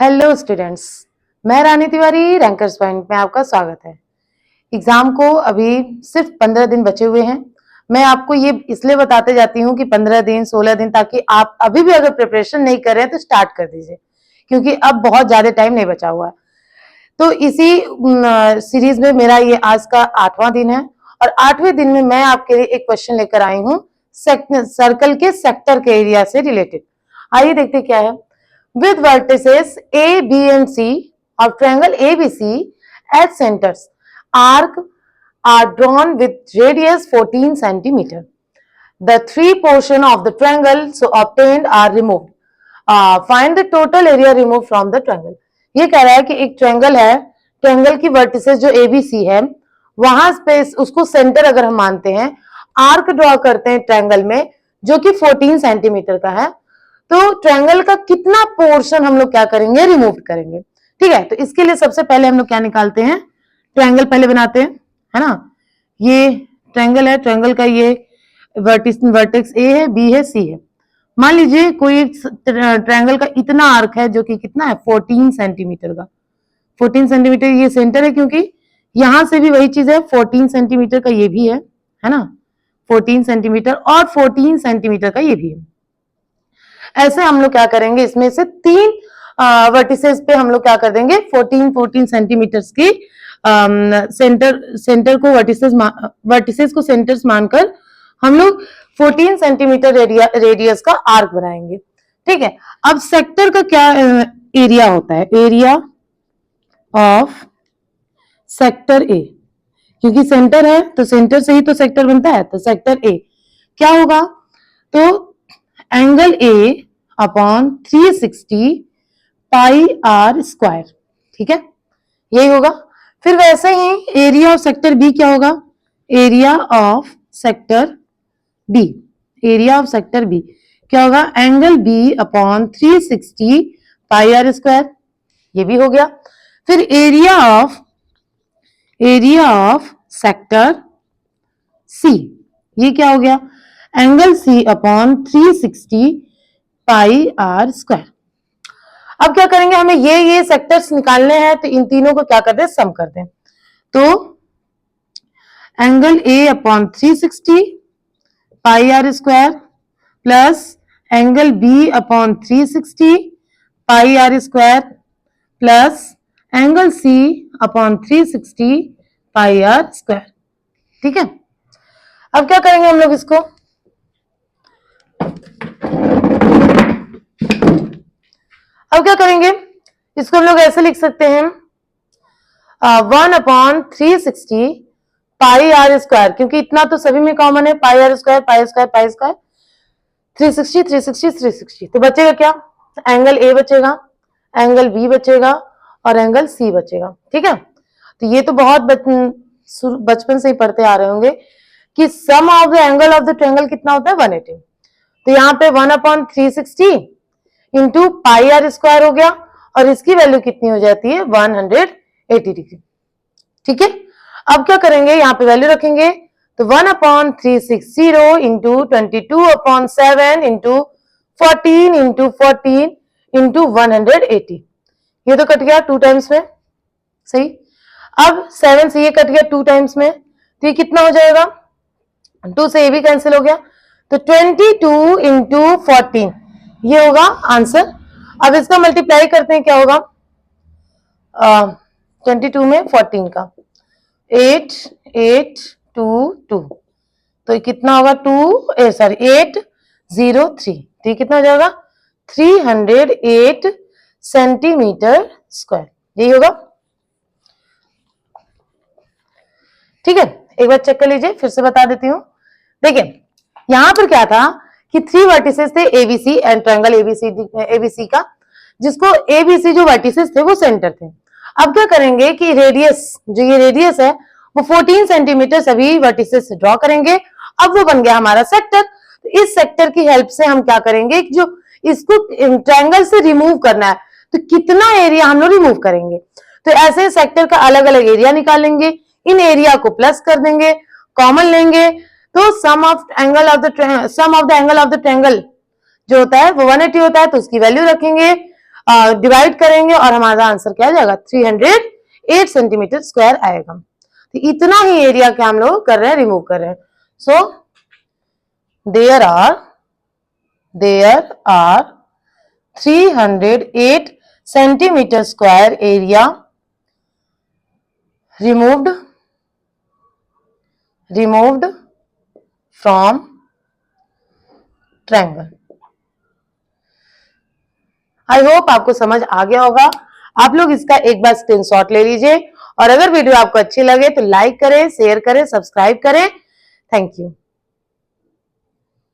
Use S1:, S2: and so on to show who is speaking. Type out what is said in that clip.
S1: Hello students, मैं रानी Tiwari rankers point में आपका स्वागत है। एग्जाम को अभी सिर्फ 15 दिन बचे हुए हैं। मैं आपको ये इसलिए बताते जाती हूँ कि 15 दिन 16 दिन, ताकि आप अभी भी अगर प्रिपरेशन नहीं कर रहे हैं तो स्टार्ट कर दीजिए, क्योंकि अब बहुत ज्यादा टाइम नहीं बचा हुआ है। तो इसी सीरीज में मेरा ये आज का 8वां दिन है और 8वें दिन में मैं आपके लिए एक क्वेश्चन लेकर आई हूँ सर्कल के सेक्टर के एरिया से रिलेटेड। आइए देखते क्या है। With vertices A, B and C of triangle ABC at centers, arc are drawn with radius 14 centimeter. The three portion of the triangle so obtained are removed. Find the total area removed from the triangle. ये कह रहा है कि एक triangle है, triangle की vertices जो ABC है, वहां स्पेस उसको सेंटर अगर हम मानते हैं, आर्क ड्रॉ करते हैं ट्रायंगल में जो कि 14 सेंटीमीटर का है, तो ट्रायंगल का कितना पोर्शन हम लोग क्या करेंगे, रिमूव करेंगे। ठीक है, तो इसके लिए सबसे पहले हम लोग क्या निकालते हैं, ट्रायंगल पहले बनाते हैं, है ना। ये ट्रायंगल है, ट्रायंगल का ये वर्टेक्स ए है, बी है, सी है। मान लीजिए कोई ट्रायंगल का इतना आर्क है जो कि कितना है, 14 सेंटीमीटर का। 14 सेंटीमीटर ये सेंटर है, क्योंकि यहां से भी वही चीज है, 14 सेंटीमीटर का ये भी है ना, 14 सेंटीमीटर और 14 सेंटीमीटर का ये भी है। ऐसे हम लोग क्या करेंगे, इसमें से तीन वर्टिसेस पे हम लोग क्या कर देंगे, 14 सेंटीमीटर की सेंटर को वर्टिसेस को सेंटर्स मानकर हम लोग 14 सेंटीमीटर रेडियस का आर्क बनाएंगे। ठीक है, अब सेक्टर का क्या एरिया होता है, एरिया ऑफ सेक्टर ए, क्योंकि सेंटर है तो सेंटर से ही तो सेक्टर बनता है, तो सेक्टर ए क्या होगा, तो angle A upon 360 pi r square. ठीक है, यही होगा। फिर वैसे ही एरिया ऑफ सेक्टर बी क्या होगा, area of sector B, area of sector B क्या होगा, angle B upon 360 pi r square, ये भी हो गया। फिर एरिया ऑफ सेक्टर सी, ये क्या हो गया, angle C upon 360 pi r square. अब क्या करेंगे, हमें ये सेक्टर्स निकालने हैं, तो इन तीनों को क्या करते हैं, सम करते हैं। तो angle A upon 360 pi r square plus angle B upon 360 pi r square plus angle C upon 360 pi r square. ठीक है, अब क्या करेंगे हम लोग इसको, अब क्या करेंगे इसको हम लोग ऐसे लिख सकते हैं, 1/360 पाई आर स्क्वायर, क्योंकि इतना तो सभी में कॉमन है, pi r square pi square pi square, 360 360 360, तो बचेगा क्या, एंगल ए बचेगा, एंगल बी बचेगा और एंगल सी बचेगा। ठीक है, तो ये तो बहुत बचपन से ही पढ़ते आ रहे होंगे कि sum of the angle of the triangle कितना होता है, 180। तो यहाँ पे 1/360 इंटू पाई आर स्क्वायर हो गया और इसकी वैल्यू कितनी हो जाती है, 180 डिग्री। ठीक है, अब क्या करेंगे, यहाँ पे वैल्यू रखेंगे, तो 1/360 इंटू 22/7 इंटू 14 इंटू 14 इंटू 180, ये तो कट गया 2 टाइम्स में, सही। अब 7 से ये कट गया 2 टाइम्स में, तो ये कितना हो जाएगा, 2 से ये भी कैंसिल हो गया, तो 22 इंटू 14 ये होगा आंसर। अब इसका मल्टीप्लाई करते हैं, क्या होगा, 22 में 14 का 8822, तो कितना होगा 803, तो ये कितना हो जाएगा 308 सेंटीमीटर स्क्वायर, यही होगा। ठीक है, एक बार चेक कर लीजिए, फिर से बता देती हूँ। देखिए यहां पर क्या था कि 3 वर्टिसेस थे एबीसी एंड ट्रायंगल एबीसी का, जिसको एबीसी जो वर्टिसेस थे वो सेंटर थे। अब क्या करेंगे कि रेडियस, जो ये रेडियस है वो 14 सेंटीमीटर सभी वर्टिसेस से ड्रॉ करेंगे। अब वो बन गया हमारा सेक्टर। तो इस सेक्टर की हेल्प से हम क्या करेंगे, जो इसको ट्रायंगल से रिमूव करना है, तो कितना एरिया हम लोग रिमूव करेंगे, तो ऐसे सेक्टर का अलग अलग एरिया निकालेंगे, इन एरिया को प्लस कर देंगे, कॉमन लेंगे, तो sum of the angle of the triangle जो होता है वो 180 होता है, तो उसकी वैल्यू रखेंगे, डिवाइड करेंगे और हमारा आंसर क्या आ जाएगा, 308 सेंटीमीटर स्क्वायर आएगा। तो इतना ही एरिया क्या हम लोग कर रहे हैं, रिमूव कर रहे हैं। So there are 308 centimetre square area removed from triangle। I hope आपको समझ आ गया होगा। आप लोग इसका एक बार स्क्रीनशॉट ले लीजिए और अगर वीडियो आपको अच्छी लगे तो लाइक करें, शेयर करें, सब्सक्राइब करें। Thank you.